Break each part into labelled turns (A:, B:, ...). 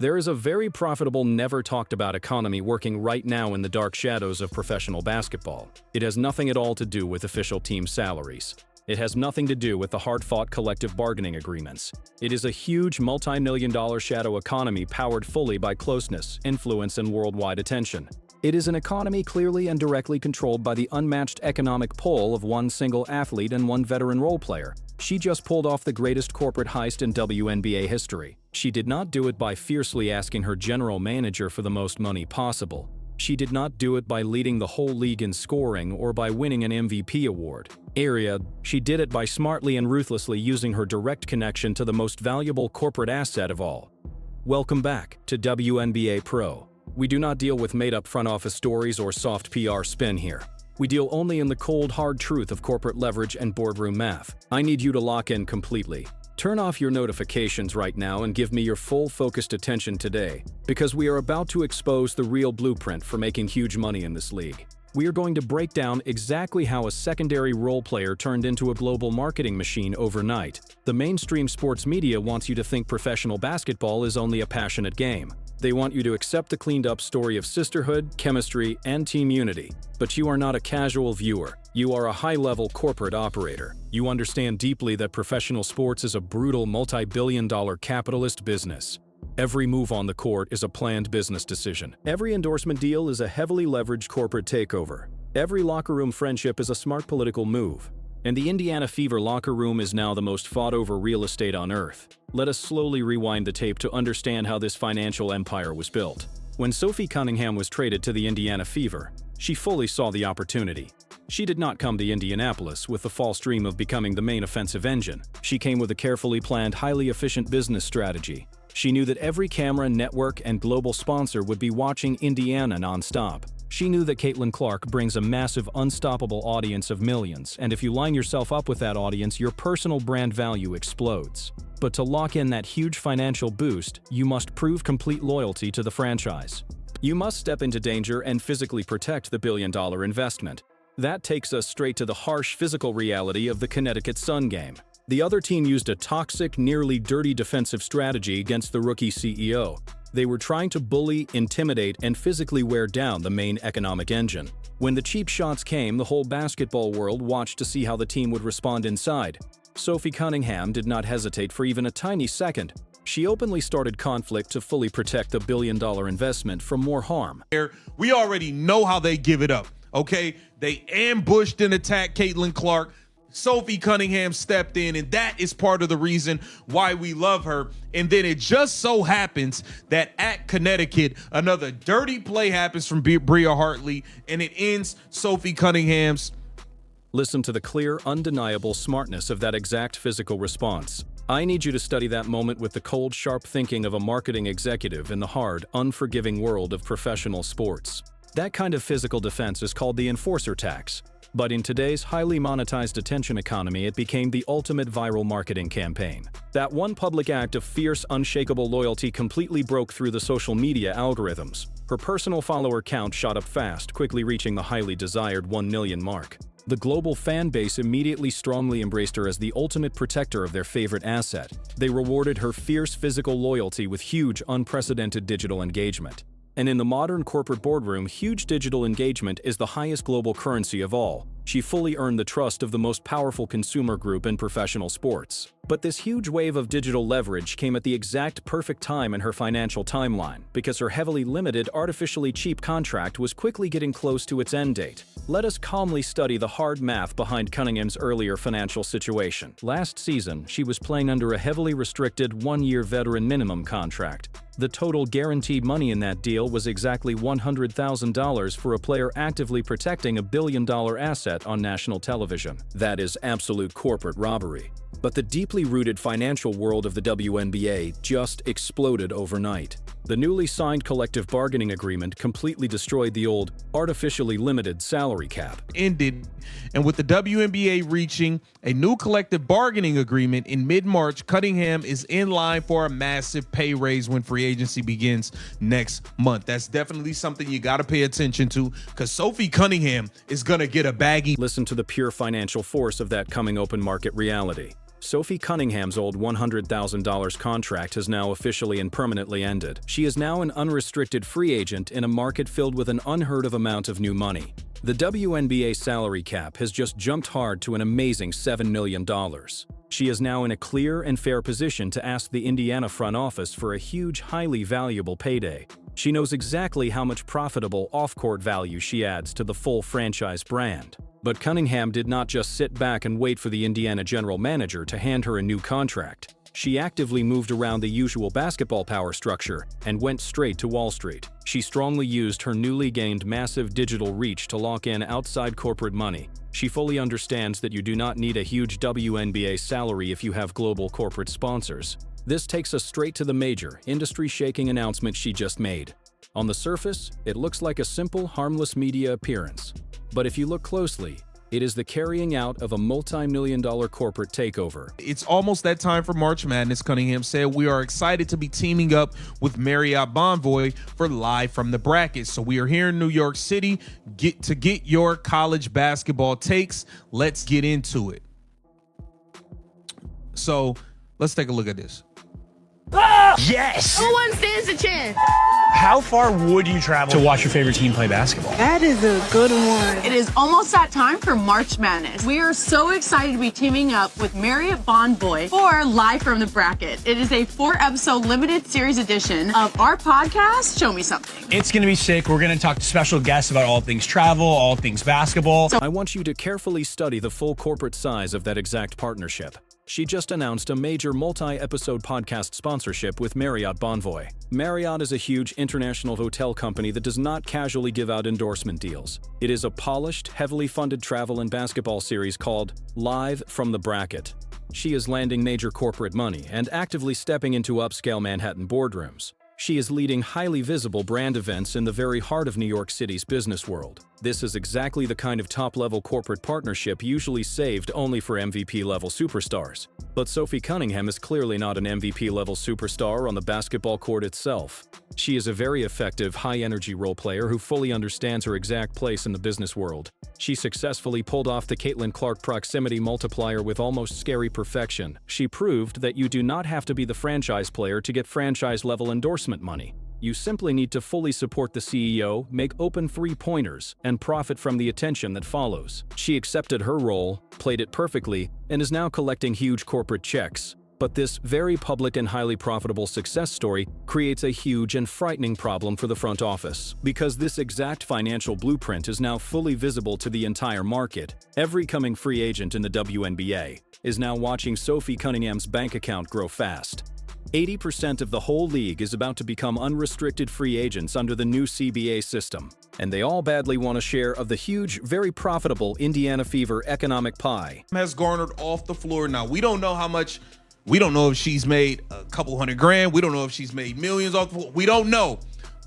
A: There is a very profitable, never-talked-about economy working right now in the dark shadows of professional basketball. It has nothing at all to do with official team salaries. It has nothing to do with the hard-fought collective bargaining agreements. It is a huge multi-million-dollar shadow economy powered fully by closeness, influence, and worldwide attention. It is an economy clearly and directly controlled by the unmatched economic pull of one single athlete and one veteran role player. She just pulled off the greatest corporate heist in WNBA history. She did not do it by fiercely asking her general manager for the most money possible. She did not do it by leading the whole league in scoring or by winning an MVP award. She did it by smartly and ruthlessly using her direct connection to the most valuable corporate asset of all. Welcome back to WNBA Pro. We do not deal with made-up front office stories or soft PR spin here. We deal only in the cold, hard truth of corporate leverage and boardroom math. I need you to lock in completely. Turn off your notifications right now and give me your full focused attention today, because we are about to expose the real blueprint for making huge money in this league. We are going to break down exactly how a secondary role player turned into a global marketing machine overnight. The mainstream sports media wants you to think professional basketball is only a passionate game. They want you to accept the cleaned-up story of sisterhood, chemistry, and team unity. But you are not a casual viewer. You are a high-level corporate operator. You understand deeply that professional sports is a brutal multi-billion-dollar capitalist business. Every move on the court is a planned business decision. Every endorsement deal is a heavily leveraged corporate takeover. Every locker room friendship is a smart political move. And the Indiana Fever locker room is now the most fought-over real estate on earth. Let us slowly rewind the tape to understand how this financial empire was built. When Sophie Cunningham was traded to the Indiana Fever, she fully saw the opportunity. She did not come to Indianapolis with the false dream of becoming the main offensive engine. She came with a carefully planned, highly efficient business strategy. She knew that every camera, network, and global sponsor would be watching Indiana non-stop. She knew that Caitlin Clark brings a massive, unstoppable audience of millions, and if you line yourself up with that audience, your personal brand value explodes. But to lock in that huge financial boost, you must prove complete loyalty to the franchise. You must step into danger and physically protect the billion-dollar investment. That takes us straight to the harsh physical reality of the Connecticut Sun game. The other team used a toxic, nearly dirty defensive strategy against the rookie CEO. They were trying to bully, intimidate, and physically wear down the main economic engine. When the cheap shots came, the whole basketball world watched to see how the team would respond inside. Sophie Cunningham did not hesitate for even a tiny second. She openly started conflict to fully protect the billion-dollar investment from more harm.
B: We already know how they give it up, okay? They ambushed and attacked Caitlin Clark. Sophie Cunningham stepped in, and that is part of the reason why we love her. And then it just so happens that at Connecticut, another dirty play happens from Bria Hartley, and it ends Sophie Cunningham's.
A: Listen to the clear, undeniable smartness of that exact physical response. I need you to study that moment with the cold, sharp thinking of a marketing executive in the hard, unforgiving world of professional sports. That kind of physical defense is called the enforcer tax. But in today's highly monetized attention economy, it became the ultimate viral marketing campaign. That one public act of fierce, unshakable loyalty completely broke through the social media algorithms. Her personal follower count shot up fast, quickly reaching the highly desired 1 million mark. The global fan base immediately strongly embraced her as the ultimate protector of their favorite asset. They rewarded her fierce physical loyalty with huge, unprecedented digital engagement. And in the modern corporate boardroom, huge digital engagement is the highest global currency of all. She fully earned the trust of the most powerful consumer group in professional sports. But this huge wave of digital leverage came at the exact perfect time in her financial timeline, because her heavily limited, artificially cheap contract was quickly getting close to its end date. Let us calmly study the hard math behind Cunningham's earlier financial situation. Last season, she was playing under a heavily restricted one-year veteran minimum contract. The total guaranteed money in that deal was exactly $100,000 for a player actively protecting a billion-dollar asset on national television. That is absolute corporate robbery. But the deeply rooted financial world of the WNBA just exploded overnight. The newly signed collective bargaining agreement completely destroyed the old, artificially limited salary cap.
B: Ended, and with the WNBA reaching a new collective bargaining agreement in mid-March, Cunningham is in line for a massive pay raise when free agency begins next month. That's definitely something you got to pay attention to, because Sophie Cunningham is going to get a baggie.
A: Listen to the pure financial force of that coming open market reality. Sophie Cunningham's old $100,000 contract has now officially and permanently ended. She is now an unrestricted free agent in a market filled with an unheard of amount of new money. The WNBA salary cap has just jumped hard to an amazing $7 million. She is now in a clear and fair position to ask the Indiana front office for a huge, highly valuable payday. She knows exactly how much profitable off-court value she adds to the full franchise brand. But Cunningham did not just sit back and wait for the Indiana general manager to hand her a new contract. She actively moved around the usual basketball power structure and went straight to Wall Street. She strongly used her newly gained massive digital reach to lock in outside corporate money. She fully understands that you do not need a huge WNBA salary if you have global corporate sponsors. This takes us straight to the major, industry-shaking announcement she just made. On the surface, it looks like a simple, harmless media appearance. But if you look closely, it is the carrying out of a multi-million-dollar corporate takeover.
B: It's almost that time for March Madness, Cunningham said. We are excited to be teaming up with Marriott Bonvoy for Live from the Bracket. So we are here in New York City to get your college basketball takes. Let's get into it. So let's take a look at this.
C: Yes!
D: Who one stands a chance?
C: How far would you travel to watch your favorite team play basketball?
D: That is a good one. It is almost that time for March Madness. We are so excited to be teaming up with Marriott Bonvoy for Live from the Bracket. It is a 4-episode limited series edition of our podcast, Show Me Something.
C: It's going to be sick. We're going to talk to special guests about all things travel, all things basketball.
A: I want you to carefully study the full corporate size of that exact partnership. She just announced a major multi-episode podcast sponsorship with Marriott Bonvoy. Marriott is a huge international hotel company that does not casually give out endorsement deals. It is a polished, heavily funded travel and basketball series called Live from the Bracket. She is landing major corporate money and actively stepping into upscale Manhattan boardrooms. She is leading highly visible brand events in the very heart of New York City's business world. This is exactly the kind of top-level corporate partnership usually saved only for MVP-level superstars. But Sophie Cunningham is clearly not an MVP-level superstar on the basketball court itself. She is a very effective, high-energy role player who fully understands her exact place in the business world. She successfully pulled off the Caitlin Clark proximity multiplier with almost scary perfection. She proved that you do not have to be the franchise player to get franchise-level endorsement money. You simply need to fully support the CEO, make open three-pointers, and profit from the attention that follows. She accepted her role, played it perfectly, and is now collecting huge corporate checks. But this very public and highly profitable success story creates a huge and frightening problem for the front office. Because this exact financial blueprint is now fully visible to the entire market, every coming free agent in the WNBA is now watching Sophie Cunningham's bank account grow fast. 80% of the whole league is about to become unrestricted free agents under the new CBA system, and they all badly want a share of the huge, very profitable Indiana Fever economic pie.
B: Has garnered off the floor. Now, we don't know how much. We don't know if she's made a couple $100,000. We don't know if she's made millions off the floor. We don't know.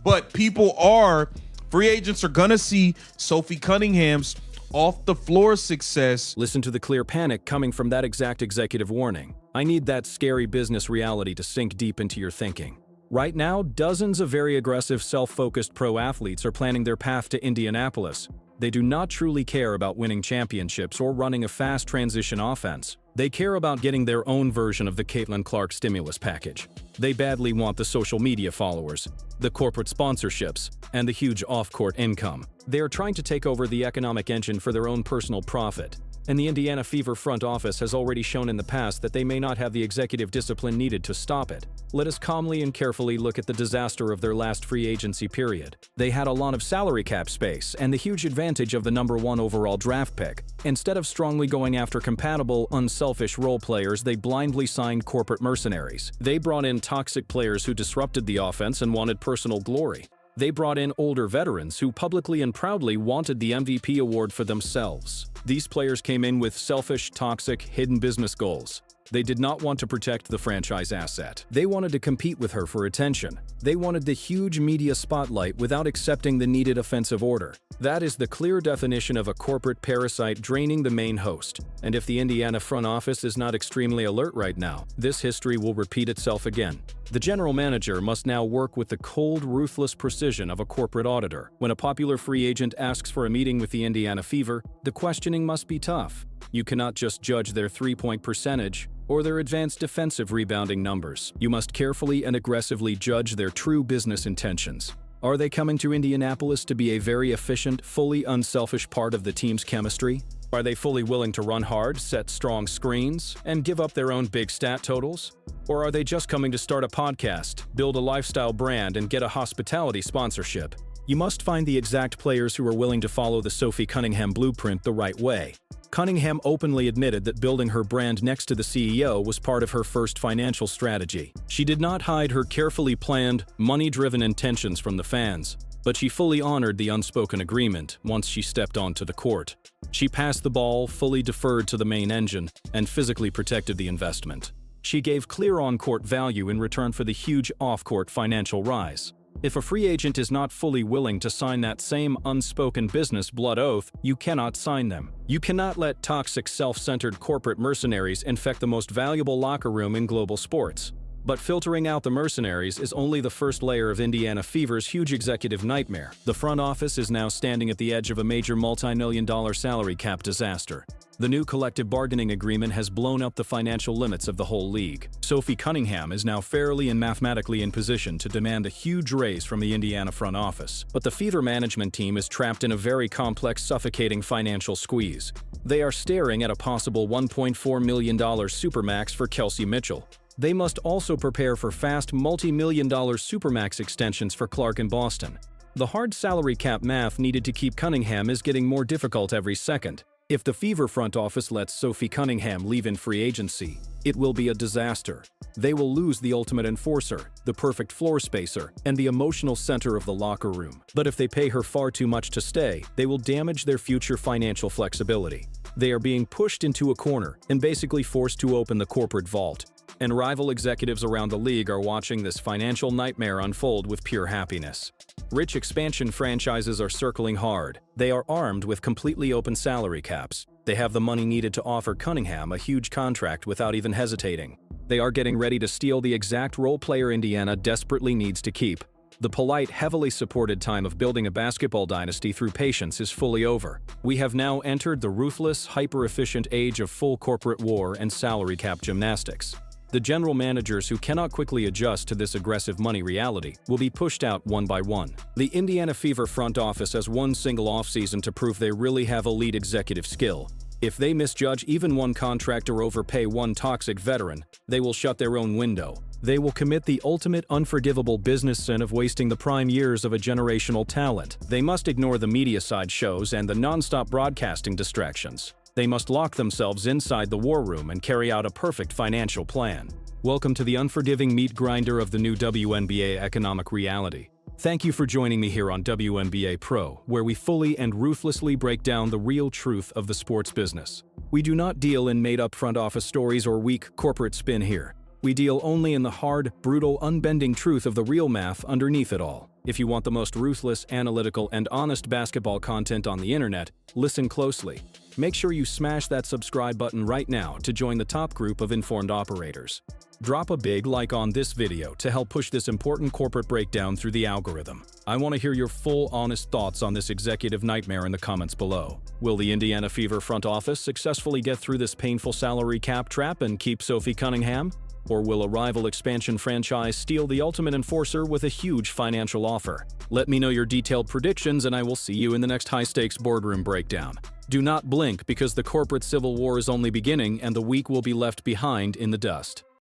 B: But free agents are going to see Sophie Cunningham's off-the-floor success.
A: Listen to the clear panic coming from that exact executive warning. I need that scary business reality to sink deep into your thinking. Right now, dozens of very aggressive, self-focused pro athletes are planning their path to Indianapolis. They do not truly care about winning championships or running a fast transition offense. They care about getting their own version of the Caitlin Clark stimulus package. They badly want the social media followers, the corporate sponsorships, and the huge off-court income. They are trying to take over the economic engine for their own personal profit. And the Indiana Fever front office has already shown in the past that they may not have the executive discipline needed to stop it. Let us calmly and carefully look at the disaster of their last free agency period. They had a lot of salary cap space and the huge advantage of the #1 overall draft pick. Instead of strongly going after compatible, unselfish role players, they blindly signed corporate mercenaries. They brought in toxic players who disrupted the offense and wanted personal glory. They brought in older veterans who publicly and proudly wanted the MVP award for themselves. These players came in with selfish, toxic, hidden business goals. They did not want to protect the franchise asset. They wanted to compete with her for attention. They wanted the huge media spotlight without accepting the needed offensive order. That is the clear definition of a corporate parasite draining the main host. And if the Indiana front office is not extremely alert right now, this history will repeat itself again. The general manager must now work with the cold, ruthless precision of a corporate auditor. When a popular free agent asks for a meeting with the Indiana Fever, the questioning must be tough. You cannot just judge their three-point percentage or their advanced defensive rebounding numbers. You must carefully and aggressively judge their true business intentions. Are they coming to Indianapolis to be a very efficient, fully unselfish part of the team's chemistry? Are they fully willing to run hard, set strong screens, and give up their own big stat totals? Or are they just coming to start a podcast, build a lifestyle brand, and get a hospitality sponsorship? You must find the exact players who are willing to follow the Sophie Cunningham blueprint the right way. Cunningham openly admitted that building her brand next to the CEO was part of her first financial strategy. She did not hide her carefully planned, money-driven intentions from the fans, but she fully honored the unspoken agreement once she stepped onto the court. She passed the ball, fully deferred to the main engine, and physically protected the investment. She gave clear on-court value in return for the huge off-court financial rise. If a free agent is not fully willing to sign that same unspoken business blood oath, you cannot sign them. You cannot let toxic, self-centered corporate mercenaries infect the most valuable locker room in global sports. But filtering out the mercenaries is only the first layer of Indiana Fever's huge executive nightmare. The front office is now standing at the edge of a major multi-million-dollar salary cap disaster. The new collective bargaining agreement has blown up the financial limits of the whole league. Sophie Cunningham is now fairly and mathematically in position to demand a huge raise from the Indiana front office. But the Fever management team is trapped in a very complex, suffocating financial squeeze. They are staring at a possible $1.4 million supermax for Kelsey Mitchell. They must also prepare for fast multi-million-dollar supermax extensions for Clark and Boston. The hard salary cap math needed to keep Cunningham is getting more difficult every second. If the Fever front office lets Sophie Cunningham leave in free agency, it will be a disaster. They will lose the ultimate enforcer, the perfect floor spacer, and the emotional center of the locker room. But if they pay her far too much to stay, they will damage their future financial flexibility. They are being pushed into a corner and basically forced to open the corporate vault. And rival executives around the league are watching this financial nightmare unfold with pure happiness. Rich expansion franchises are circling hard. They are armed with completely open salary caps. They have the money needed to offer Cunningham a huge contract without even hesitating. They are getting ready to steal the exact role player Indiana desperately needs to keep. The polite, heavily supported time of building a basketball dynasty through patience is fully over. We have now entered the ruthless, hyper-efficient age of full corporate war and salary cap gymnastics. The general managers who cannot quickly adjust to this aggressive money reality will be pushed out one by one. The Indiana Fever front office has one single offseason to prove they really have elite executive skill. If they misjudge even one contract or overpay one toxic veteran, they will shut their own window. They will commit the ultimate unforgivable business sin of wasting the prime years of a generational talent. They must ignore the media side shows and the non-stop broadcasting distractions. They must lock themselves inside the war room and carry out a perfect financial plan. Welcome to the unforgiving meat grinder of the new WNBA economic reality. Thank you for joining me here on WNBA Pro, where we fully and ruthlessly break down the real truth of the sports business. We do not deal in made-up front office stories or weak corporate spin here. We deal only in the hard, brutal, unbending truth of the real math underneath it all. If you want the most ruthless, analytical, and honest basketball content on the internet, listen closely. Make sure you smash that subscribe button right now to join the top group of informed operators. Drop a big like on this video to help push this important corporate breakdown through the algorithm. I want to hear your full, honest thoughts on this executive nightmare in the comments below. Will the Indiana Fever front office successfully get through this painful salary cap trap and keep Sophie Cunningham? Or will a rival expansion franchise steal the ultimate enforcer with a huge financial offer? Let me know your detailed predictions and I will see you in the next high-stakes boardroom breakdown. Do not blink because the corporate civil war is only beginning and the weak will be left behind in the dust.